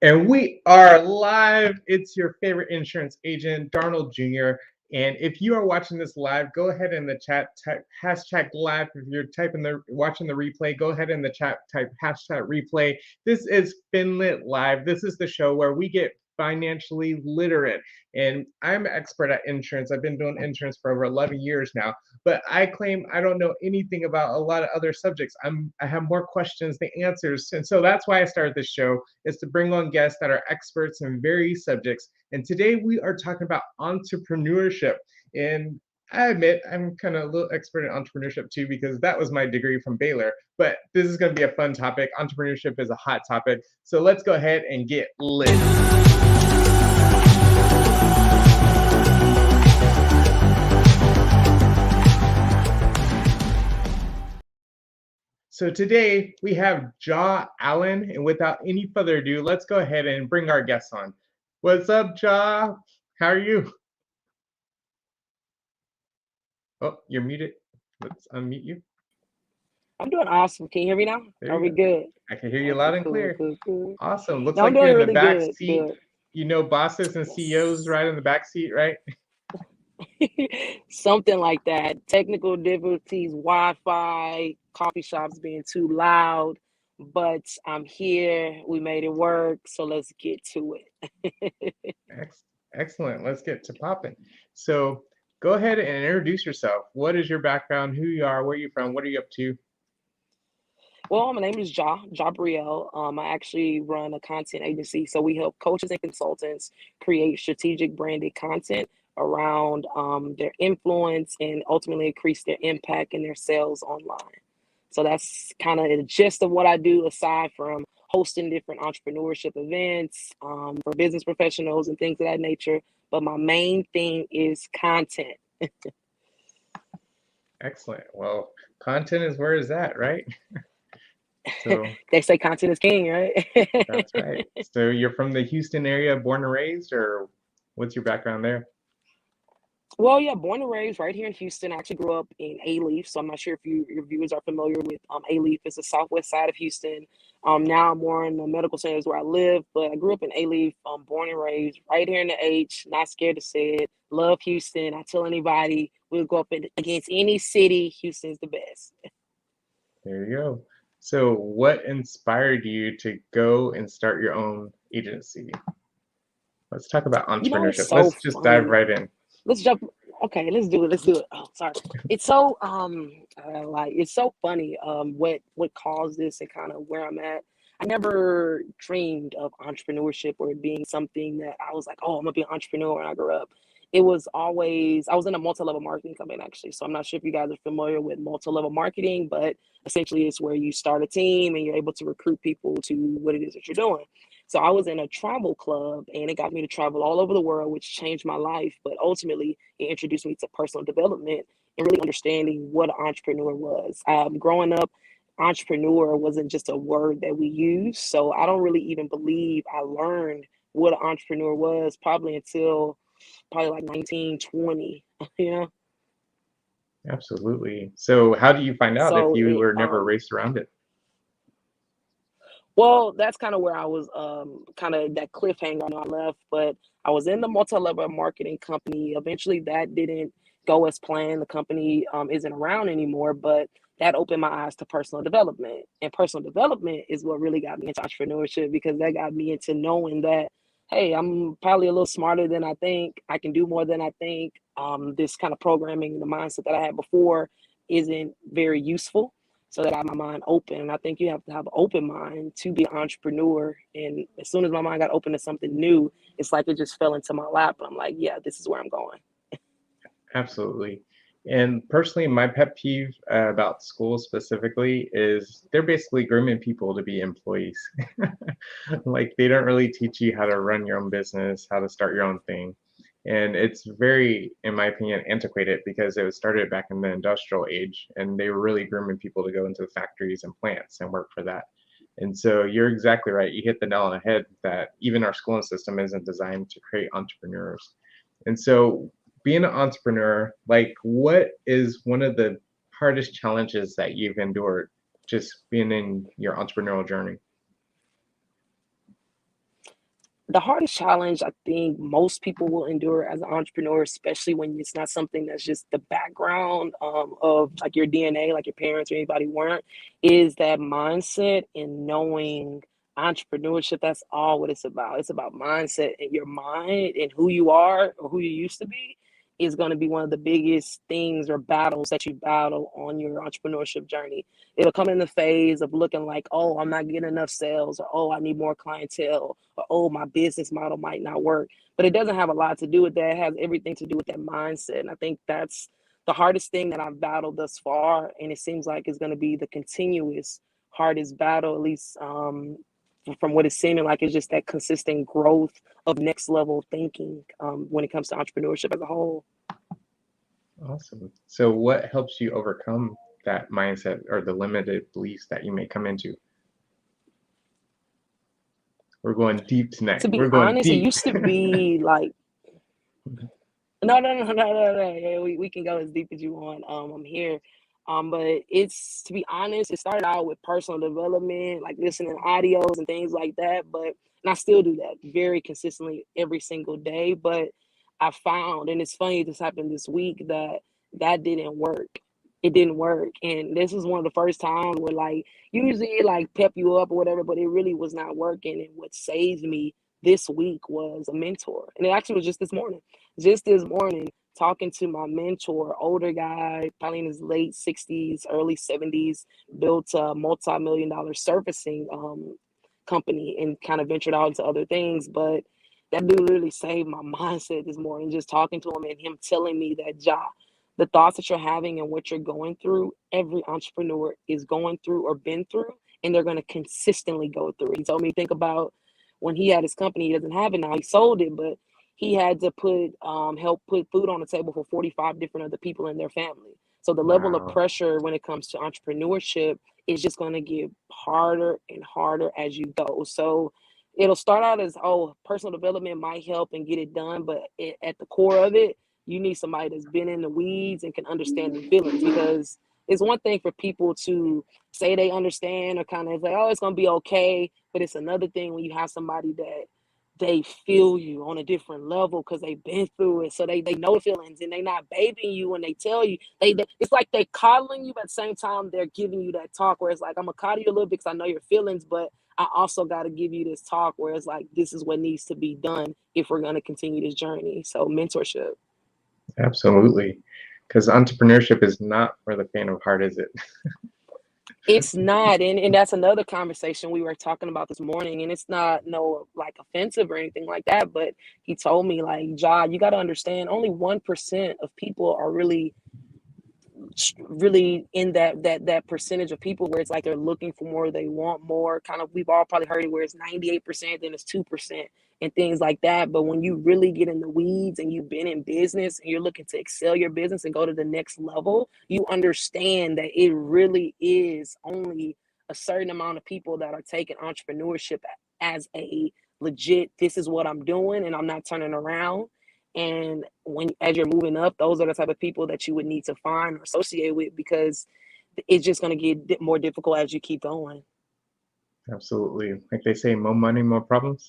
And we are live. It's your favorite insurance agent, Darnold Jr. And if you are watching this live, go ahead in the chat, type hashtag live. If you're watching the replay, go ahead in the chat, type hashtag replay. This is FinLit Live. This is the show where we get financially literate. And I'm an expert at insurance. I've been doing insurance for over 11 years now, but I claim I don't know anything about a lot of other subjects. I have more questions than answers. And so that's why I started this show, is to bring on guests that are experts in various subjects. And today we are talking about entrepreneurship. And I admit I'm kind of a little expert in entrepreneurship too, because that was my degree from Baylor. But this is going to be a fun topic. Entrepreneurship is a hot topic. So let's go ahead and get lit. So today we have Ja Allen, and without any further ado, let's go ahead and bring our guests on. What's up, Ja? How are you? Oh, you're muted. Let's unmute you. I'm doing awesome. Can you hear me now? There Are you we go. good? I can hear you Okay, loud and cool, clear. cool. Awesome. Looks No, I'm like you're doing in the really back good. seat. You know, bosses and CEOs right in the back seat, right? Something like that. Technical difficulties, Wi-Fi, coffee shops being too loud, but I'm here. We made it work, so let's get to it. Excellent. Let's get to popping. So go ahead and introduce yourself. What is your background? Who you are? Where you from? What are you up to? Well, my name is Jabriel. I actually run a content agency, so we help coaches and consultants create strategic branded content around their influence and ultimately increase their impact and their sales online. So that's kind of the gist of what I do, aside from hosting different entrepreneurship events for business professionals and things of that nature. But my main thing is content. Excellent. Well, content is where it's at, right? So They say content is king, right? that's right. So you're from the Houston area, born and raised, or what's your background there? Well, yeah, born and raised right here in Houston. I actually grew up in Alief, so I'm not sure if your viewers are familiar with Alief. It's the southwest side of Houston. Now I'm more in the medical centers where I live, but I grew up in Alief, born and raised right here in the H. Not scared to say it. Love Houston. I tell anybody we'll go up against any city. Houston's the best. There you go. So what inspired you to go and start your own agency? Let's talk about It's entrepreneurship. so Let's just dive funny. right in. Let's jump. Okay, let's do it. Let's do it. Oh, sorry. It's so it's so funny what caused this and kind of where I'm at. I never dreamed of entrepreneurship or it being something that I was like, oh, I'm gonna be an entrepreneur when I grew up. It was always I was in a multi-level marketing company actually. So I'm not sure if you guys are familiar with multi-level marketing, but essentially it's where you start a team and you're able to recruit people to what it is that you're doing. So I was in a travel club and it got me to travel all over the world, which changed my life. But ultimately, it introduced me to personal development and really understanding what an entrepreneur was. Growing up, entrepreneur wasn't just a word that we used. So I don't really even believe I learned what an entrepreneur was probably until probably like 19, 20, you know? Absolutely. So how do you find out if So you it, were never raced around it? Well, that's kind of where I was, kind of that cliffhanger. I know I left, but I was in the multi-level marketing company. Eventually, that didn't go as planned. The company isn't around anymore, but that opened my eyes to personal development. And personal development is what really got me into entrepreneurship because that got me into knowing that, hey, I'm probably a little smarter than I think. I can do more than I think. This kind of programming, the mindset that I had before, isn't very useful, so that I have my mind open. And I think you have to have an open mind to be an entrepreneur. And as soon as my mind got open to something new, it's like it just fell into my lap. I'm like, yeah, this is where I'm going. Absolutely. And personally, my pet peeve about schools specifically is they're basically grooming people to be employees. Like they don't really teach you how to run your own business, how to start your own thing. And it's very, in my opinion, antiquated because it was started back in the industrial age and they were really grooming people to go into the factories and plants and work for that. And so you're exactly right. You hit the nail on the head that even our schooling system isn't designed to create entrepreneurs. And so being an entrepreneur, like what is one of the hardest challenges that you've endured just being in your entrepreneurial journey? The hardest challenge I think most people will endure as an entrepreneur, especially when it's not something that's just the background of like your DNA, like your parents or anybody weren't, is that mindset and knowing entrepreneurship. That's all what it's about. It's about mindset and your mind and who you are or who you used to be is going to be one of the biggest things or battles that you battle on your entrepreneurship journey. It'll come in the phase of looking like, oh, I'm not getting enough sales, or oh, I need more clientele, or oh, my business model might not work. But it doesn't have a lot to do with that. It has everything to do with that mindset. And I think that's the hardest thing that I've battled thus far. And it seems like it's going to be the continuous hardest battle, at least from what it's seeming like. It's just that consistent growth of next level thinking when it comes to entrepreneurship as a whole. Awesome. So what helps you overcome that mindset or the limited beliefs that you may come into? We're going deep tonight. To be We're going honest, it deep. used to be like, no. Yeah, we can go as deep as you want. I'm here. But it's, to be honest, it started out with personal development, like listening to audios and things like that. And I still do that very consistently every single day. But I found, and it's funny, this happened this week, that didn't work. It didn't work. And this was one of the first times where like usually it like pep you up or whatever, but it really was not working. And what saved me this week was a mentor. And it actually was just this morning. Just this morning, talking to my mentor, older guy, probably in his late 60s, early 70s, built a multi-million-dollar surfacing company and kind of ventured out into other things. But that dude literally saved my mindset this morning, just talking to him and him telling me that, Ja, the thoughts that you're having and what you're going through, every entrepreneur is going through or been through, and they're going to consistently go through it. He told me, think about when he had his company. He doesn't have it now. He sold it, but he had to help put food on the table for 45 different other people in their family. So the level of Wow. pressure when it comes to entrepreneurship is just going to get harder and harder as you go. So it'll start out as, oh, personal development might help and get it done, but at the core of it, you need somebody that's been in the weeds and can understand the feelings, because it's one thing for people to say they understand or kind of like, oh, it's going to be okay. But it's another thing when you have somebody that they feel you on a different level because they've been through it. So they know the feelings and they not babying you when they tell you. It's like they coddling you, but at the same time, they're giving you that talk where it's like, I'm going to coddle you a little bit because I know your feelings, but I also got to give you this talk where it's like, this is what needs to be done if we're going to continue this journey. So mentorship. Absolutely. Because entrepreneurship is not for the faint of heart, is it? It's not, and that's another conversation we were talking about this morning, and it's not no like offensive or anything like that, but he told me like, Ja, you got to understand, only 1% of people are really in that percentage of people where it's like they're looking for more, they want more. Kind of, we've all probably heard it where it's 98%, then it's 2% and things like that. But when you really get in the weeds and you've been in business and you're looking to excel your business and go to the next level, you understand that it really is only a certain amount of people that are taking entrepreneurship as a legit, this is what I'm doing and I'm not turning around. And as you're moving up, those are the type of people that you would need to find or associate with, because it's just going to get more difficult as you keep going. Absolutely. Like they say, more money, more problems.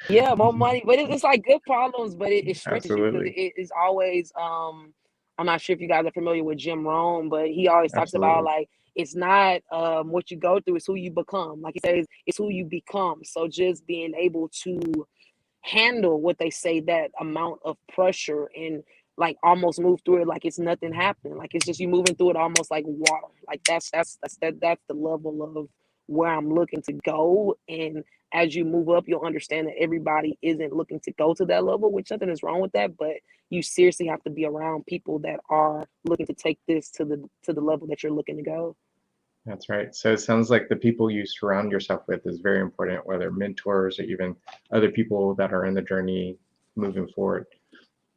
Yeah, more money, but it's like good problems, but it stretches you because Absolutely. it's always. I'm not sure if you guys are familiar with Jim Rohn, but he always talks about Absolutely. like it's not what you go through, it's who you become. Like he says, it's who you become. So just being able to handle what they say, that amount of pressure, and like almost move through it like it's nothing happening, like it's just you moving through it almost like water. Like that's the level of where I'm looking to go. And as you move up, you'll understand that everybody isn't looking to go to that level, which nothing is wrong with that, but you seriously have to be around people that are looking to take this to the level that you're looking to go. That's right. So it sounds like the people you surround yourself with is very important, whether mentors or even other people that are in the journey moving forward.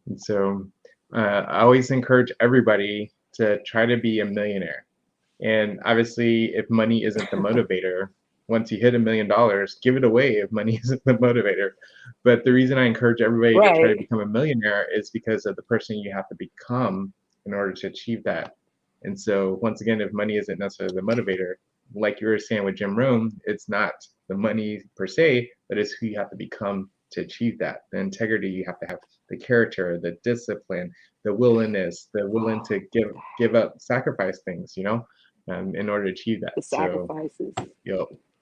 And so I always encourage everybody to try to be a millionaire. And obviously, if money isn't the motivator, once you hit $1 million, give it away if money isn't the motivator. But the reason I encourage everybody to try to Right. become a millionaire is because of the person you have to become in order to achieve that. And so once again, if money isn't necessarily the motivator, like you were saying with Jim Rohn, it's not the money per se, but it's who you have to become to achieve that. The integrity you have to have, the character, the discipline, the willingness, the willing to give up, sacrifice things, in order to achieve that. The So, sacrifices.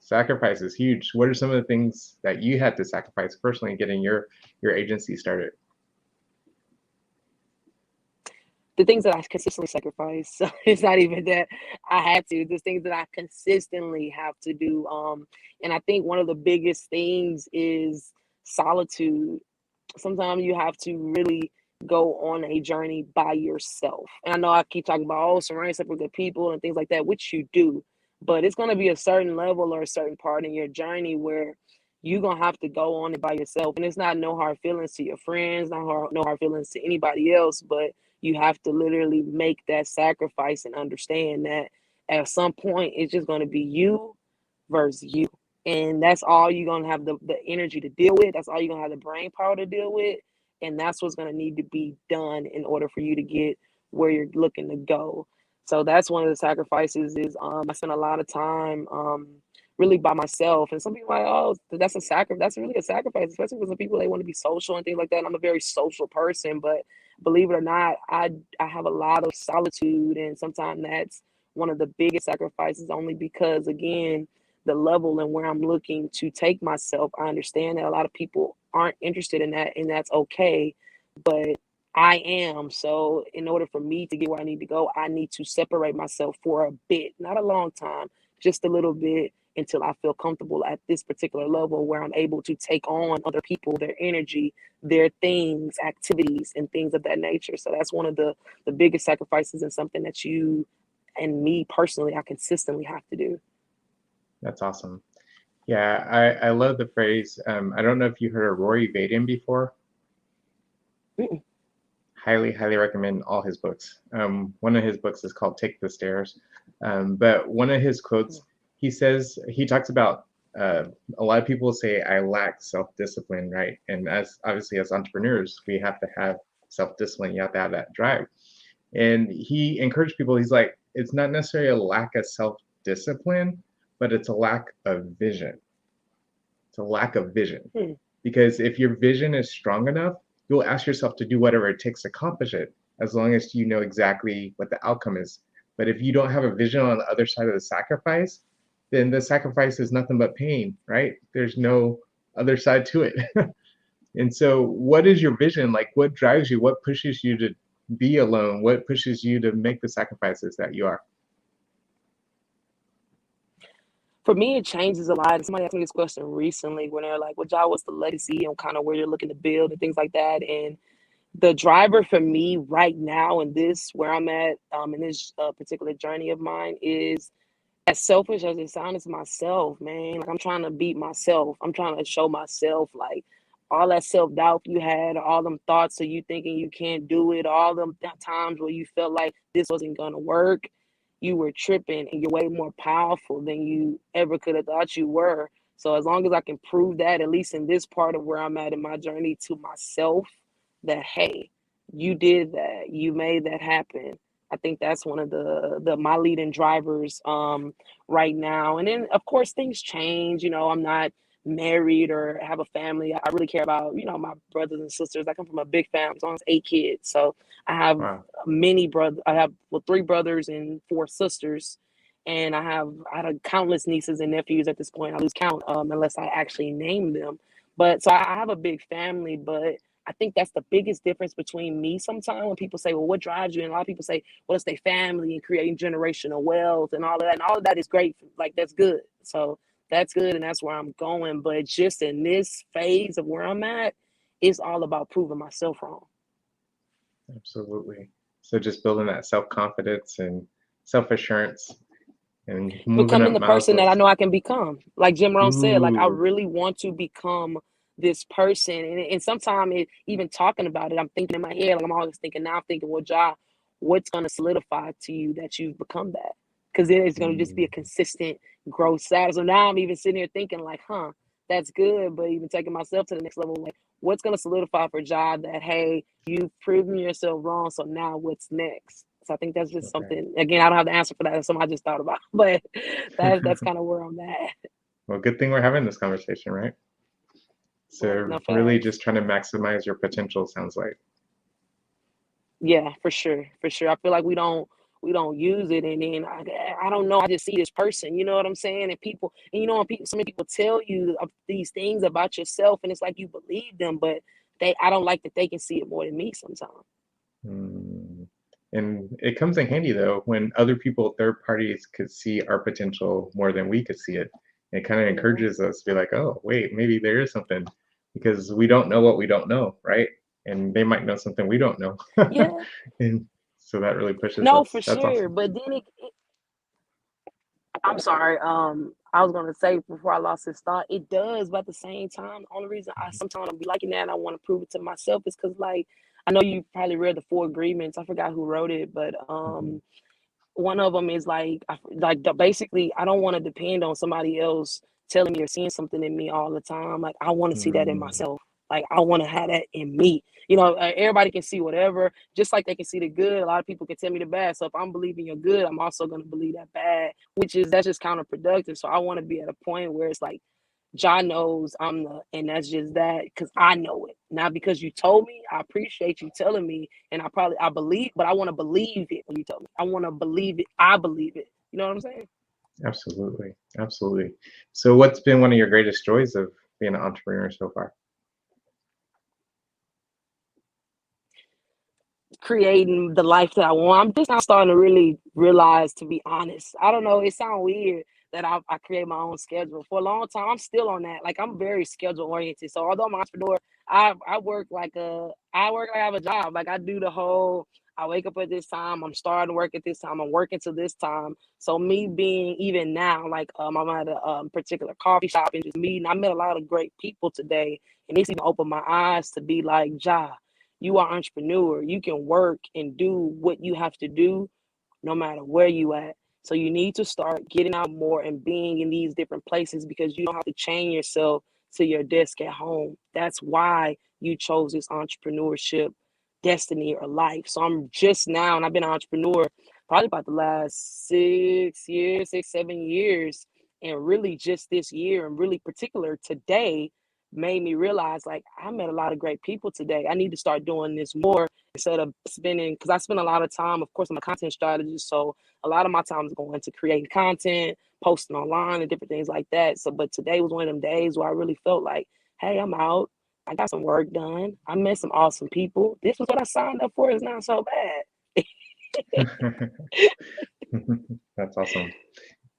sacrifice is huge. What are some of the things that you had to sacrifice personally getting your agency started? The things that I consistently sacrifice. So it's not even that I had to. There's things that I consistently have to do. And I think one of the biggest things is solitude. Sometimes you have to really go on a journey by yourself. And I know I keep talking about, oh, surround yourself with good people and things like that, which you do. But it's going to be a certain level or a certain part in your journey where you're going to have to go on it by yourself. And it's not no hard feelings to your friends, no hard feelings to anybody else, but you have to literally make that sacrifice and understand that at some point it's just going to be you versus you. And that's all you're going to have the energy to deal with. That's all you're going to have the brain power to deal with. And that's what's going to need to be done in order for you to get where you're looking to go. So that's one of the sacrifices is I spend a lot of time really by myself. And some people are like, oh, that's a sacrifice. That's really a sacrifice, especially for some people, they want to be social and things like that. And I'm a very social person, but believe it or not, I have a lot of solitude. And sometimes that's one of the biggest sacrifices only because, again, the level and where I'm looking to take myself, I understand that a lot of people aren't interested in that, and that's okay. But I am. So, in order for me to get where I need to go, I need to separate myself for a bit, not a long time, just a little bit until I feel comfortable at this particular level where I'm able to take on other people, their energy, their things, activities, and things of that nature. So, that's one of the biggest sacrifices and something that you and me personally, I consistently have to do. That's awesome. Yeah, I love the phrase. I don't know if you heard of Rory Vaden before. Mm-mm. Highly, highly recommend all his books. One of his books is called Take the Stairs. But one of his quotes, he talks about a lot of people say, I lack self-discipline, right? And obviously as entrepreneurs, we have to have self-discipline. You have to have that drive. And he encouraged people, he's like, it's not necessarily a lack of self-discipline, but it's a lack of vision. It's a lack of vision. Mm. Because if your vision is strong enough, you'll ask yourself to do whatever it takes to accomplish it, as long as you know exactly what the outcome is. But if you don't have a vision on the other side of the sacrifice, then the sacrifice is nothing but pain, right? There's no other side to it. And so, what is your vision? Like, what drives you? What pushes you to be alone? What pushes you to make the sacrifices that you are? For me, it changes a lot. Somebody asked me this question recently when they're like, well, Jai, what's the legacy and kind of where you're looking to build and things like that. And the driver for me right now in this, where I'm at in this particular journey of mine is as selfish as it sounds, myself, man. Like I'm trying to beat myself. I'm trying to show myself like all that self-doubt you had, all them thoughts of you thinking you can't do it, all them times where you felt like this wasn't gonna work, you were tripping and you're way more powerful than you ever could have thought you were. So as long as I can prove that, at least in this part of where I'm at in my journey to myself, that hey, you did that, you made that happen. I think that's one of the my leading drivers right now. And then of course things change. You know, I'm not married or have a family. I really care about, you know, my brothers and sisters. I come from a big family, so almost 8 kids. So I have Wow. many brothers. I have 3 brothers and 4 sisters. And I had countless nieces and nephews at this point. I lose count unless I actually name them. But so I have a big family, but I think that's the biggest difference between me sometimes when people say, well, what drives you? And a lot of people say, well, it's their family and creating generational wealth and all of that. And all of that is great. Like, that's good. So that's good. And that's where I'm going. But just in this phase of where I'm at, it's all about proving myself wrong. Absolutely. So just building that self-confidence and self-assurance and moving Becoming up the person that I milestones. know I can become. Like Jim Rohn said, like I Ooh, really want to become this person. And sometimes even talking about it, I'm thinking in my head, like I'm always thinking now, I'm thinking, well, Ja, what's going to solidify to you that you've become that? Because then it's going to just be a mm, consistent growth status. So now I'm even sitting here thinking like, that's good. But even taking myself to the next level, like what's going to solidify for Ja that, hey, you've proven yourself wrong. So now what's next? So I think that's just Okay. something. Again, I don't have the answer for that. That's something I just thought about, but that's kind of where I'm at. Well, good thing we're having this conversation, right? Right. So No really facts. just trying to maximize your potential, sounds like. Yeah, for sure, for sure. I feel like we don't use it, and then I don't know. I just see this person, you know what I'm saying? And people, and when people, so many people tell you these things about yourself, and it's like you believe them, but I don't like that they can see it more than me sometimes. Mm. And it comes in handy though when other people, third parties, could see our potential more than we could see it. It kind of Hmm. encourages us to be like, oh, wait, maybe there is something because we don't know what we don't know, right? And they might know something we don't know. Yeah, And so that really pushes no, for us. That's sure. awesome. But then I'm sorry. I was gonna say before I lost this thought, it does, but at the same time, the only reason I sometimes be liking that and I want to prove it to myself is because, like, I know you probably read the Four Agreements. I forgot who wrote it, but Mhm. one of them is like, basically, I don't want to depend on somebody else telling me or seeing something in me all the time. Like, I want to see that in Mm, myself. Like, I want to have that in me. Everybody can see whatever, just like they can see the good. A lot of people can tell me the bad. So if I'm believing you're good, I'm also going to believe that bad, that's just counterproductive. So I want to be at a point where it's like, John knows and that's just that because I know it. Not because you told me. I appreciate you telling me, and I believe, but I want to believe it when you tell me. I want to believe it. I believe it. You know what I'm saying? absolutely. Absolutely. So what's been one of your greatest joys of being an entrepreneur so far? Creating the life that I want. I'm just now starting to really realize, to be honest. I don't know. It sounds weird that I create my own schedule. For a long time, I'm still on that. Like, I'm very schedule oriented. So although I'm an entrepreneur, I work like I have a job. Like, I do the whole. I wake up at this time. I'm starting work at this time. I'm working till this time. So me being even now, like, I'm at a particular coffee shop and just meeting. I met a lot of great people today, and it's even opened my eyes to be like, Ja, you are entrepreneur. You can work and do what you have to do no matter where you at. So you need to start getting out more and being in these different places because you don't have to chain yourself to your desk at home. That's why you chose this entrepreneurship destiny or life. So I'm just now, and I've been an entrepreneur probably about the last 6 years, 6, 7 years. And really just this year and really particular today made me realize, like, I met a lot of great people today. I need to start doing this more instead of spending, because I spend a lot of time, of course, I'm a content strategist. So a lot of my time is going to creating content, posting online and different things like that. So, but today was one of them days where I really felt like, hey, I'm out. I got some work done. I met some awesome people. This was what I signed up for. It's not so bad. That's awesome.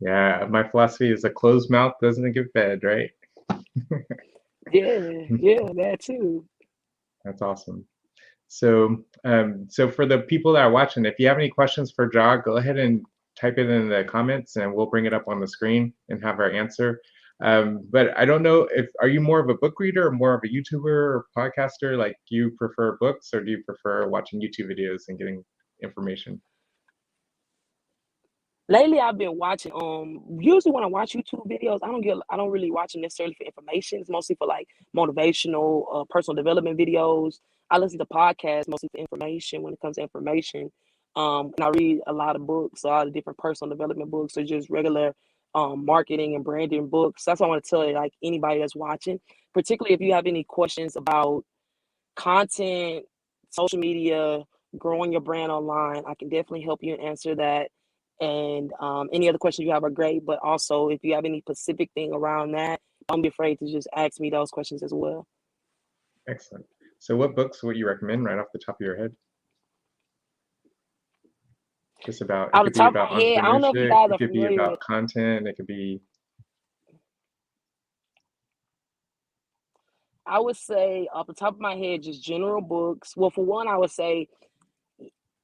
Yeah, my philosophy is a closed mouth doesn't get fed, right? Yeah, yeah, that too. That's awesome. So for the people that are watching, if you have any questions for Ja, go ahead and type it in the comments, and we'll bring it up on the screen and have our answer. But I don't know if are you more of a book reader or more of a YouTuber or podcaster? Like, do you prefer books or do you prefer watching YouTube videos and getting information? Lately, I've been watching. Usually when I watch YouTube videos, I don't really watch them necessarily for information. It's mostly for like motivational, personal development videos. I listen to podcasts mostly for information when it comes to information. And I read a lot of books, a lot of different personal development books, or just regular marketing and branding books. That's what I want to tell you, like anybody that's watching, particularly if you have any questions about content, social media, growing your brand online, I can definitely help you and answer that. And any other questions you have are great. But also, if you have any specific thing around that, don't be afraid to just ask me those questions as well. Excellent. So what books would you recommend right off the top of your head? Just about, it Out the could be top of about my head, I don't know if you entrepreneurship, guys it are could be familiar with. about content, it could be I would say off the top of my head, just general books. Well, for one, I would say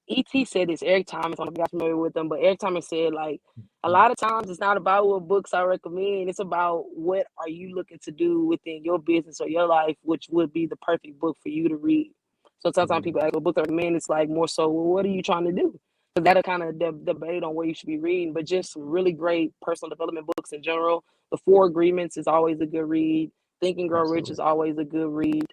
ET said this. Eric Thomas, I don't know if you guys familiar with them, but Eric Thomas said, like, a lot of times it's not about what books I recommend. It's about what are you looking to do within your business or your life, which would be the perfect book for you to read. So sometimes mm, people ask what book I recommend. It's like more so, well, what are you trying to do? Because that'll kind of debate on where you should be reading. But just some really great personal development books in general. The Four Agreements is always a good read. Think and Grow Rich absolutely. is always a good read.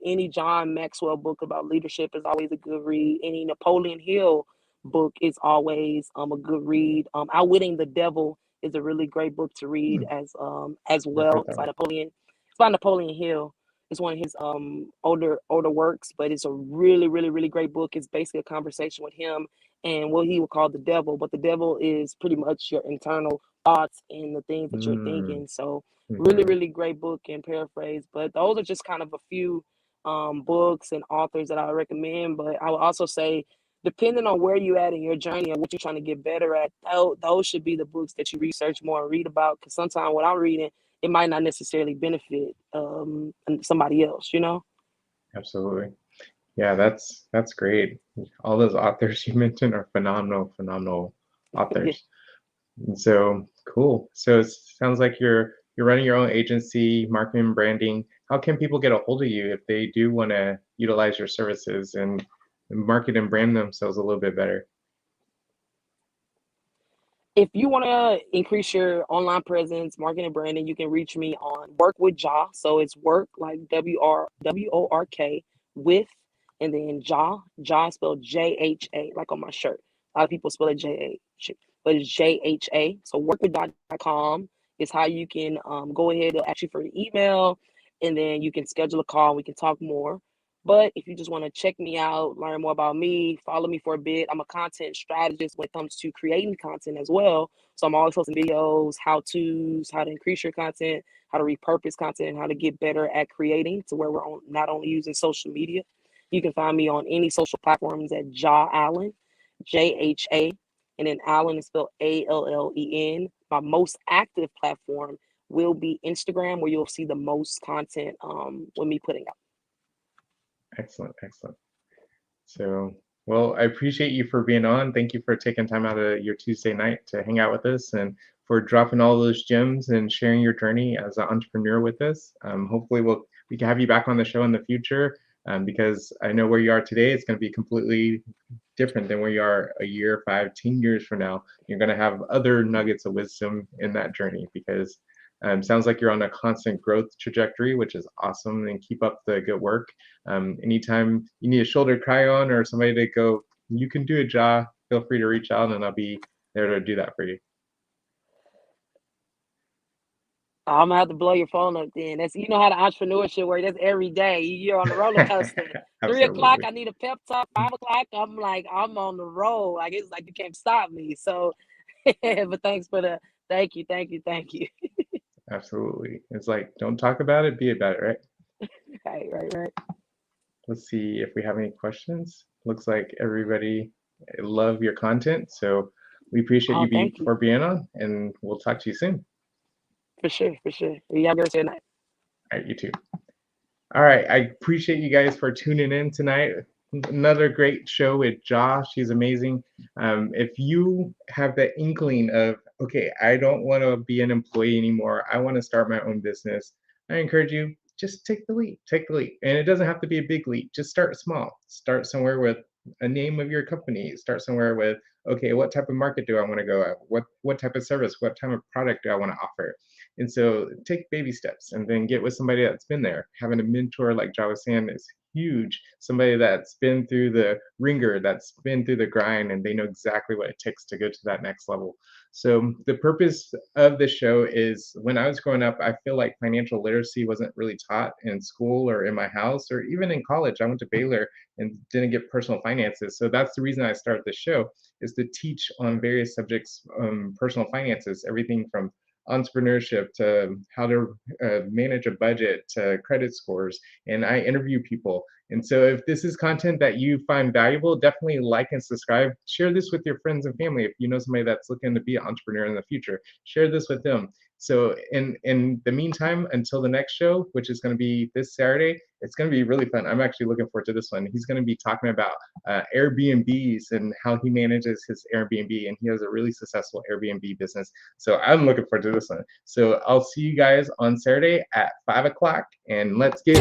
Any John Maxwell book about leadership is always a good read. Any Napoleon Hill book is always a good read. Outwitting the Devil is a really great book to read as I've well. heard that It's one. by Napoleon. It's by Napoleon Hill. It's one of his older works, but it's a really great book. It's basically a conversation with him and what he would call the devil. But the devil is pretty much your internal thoughts and the things that you're Mm, thinking. So mhm. really great book and paraphrase. But those are just kind of a few books and authors that I recommend. But I would also say, depending on where you at in your journey and what you're trying to get better at, those should be the books that you research more and read about. Because sometimes what I'm reading, it might not necessarily benefit somebody else, you know? Absolutely. Yeah, that's great. All those authors you mentioned are phenomenal Yeah. authors. And so cool. So it sounds like you're running your own agency, marketing and branding. How can people get a hold of you if they do want to utilize your services and market and brand themselves a little bit better? If you want to increase your online presence, marketing and branding, you can reach me on Work with Ja. So it's work like WRWORK with, and then Ja spelled JHA, like on my shirt. A lot of people spell it JH, but it's JHA. So workwithja.com is how you can go ahead and ask you for an email, and then you can schedule a call and we can talk more. But if you just want to check me out, learn more about me, follow me for a bit, I'm a content strategist when it comes to creating content as well. So I'm always posting videos, how to's, how to increase your content, how to repurpose content, how to get better at creating to where we're not only using social media. You can find me on any social platforms at Ja Allen, JHA, and then Allen is spelled ALLEN. My most active platform will be Instagram, where you'll see the most content with me putting out. Excellent. So, well, I appreciate you for being on. Thank you for taking time out of your Tuesday night to hang out with us and for dropping all those gems and sharing your journey as an entrepreneur with us. Hopefully, we can have you back on the show in the future because I know where you are today. It's going to be completely different than where you are a year, 5, 10 years from now. You're going to have other nuggets of wisdom in that journey because sounds like you're on a constant growth trajectory, which is awesome. And keep up the good work. Anytime you need a shoulder to cry on or somebody to go, you can do a job, feel free to reach out and I'll be there to do that for you. I'm gonna have to blow your phone up then. That's how the entrepreneurship work. That's every day. You're on the roller coaster. 3 o'clock, Absolutely. I need a pep talk. 5 o'clock, I'm like, I'm on the roll. Like it's like you can't stop me. So, but thanks for the thank you. Absolutely. It's like, don't talk about it, be about it, right? Right. Let's see if we have any questions. Looks like everybody love your content. So we appreciate Oh, you thank you for being on and we'll talk to you soon. for sure. You have a great night. All right, you too. All right, I appreciate you guys for tuning in tonight. Another great show with Josh. She's amazing. If you have the inkling of, okay, I don't want to be an employee anymore, I want to start my own business, I encourage you, just take the leap. Take the leap. And it doesn't have to be a big leap. Just start small. Start somewhere with a name of your company. Start somewhere with, okay, what type of market do I want to go at? What type of service? What type of product do I want to offer? And so take baby steps and then get with somebody that's been there. Having a mentor, like Ja was saying, is huge. Somebody that's been through the ringer, that's been through the grind, and they know exactly what it takes to go to that next level. So the purpose of this show is when I was growing up, I feel like financial literacy wasn't really taught in school or in my house or even in college. I went to Baylor and didn't get personal finances. So that's the reason I started this show is to teach on various subjects, personal finances, everything from entrepreneurship to how to manage a budget to credit scores. And I interview people. And so if this is content that you find valuable, definitely like and subscribe. Share this with your friends and family. If you know somebody that's looking to be an entrepreneur in the future, share this with them. So in the meantime, until the next show, which is going to be this Saturday, it's going to be really fun. I'm actually looking forward to this one. He's going to be talking about Airbnbs and how he manages his Airbnb, and he has a really successful Airbnb business. So I'm looking forward to this one. So I'll see you guys on Saturday at 5 o'clock, and let's get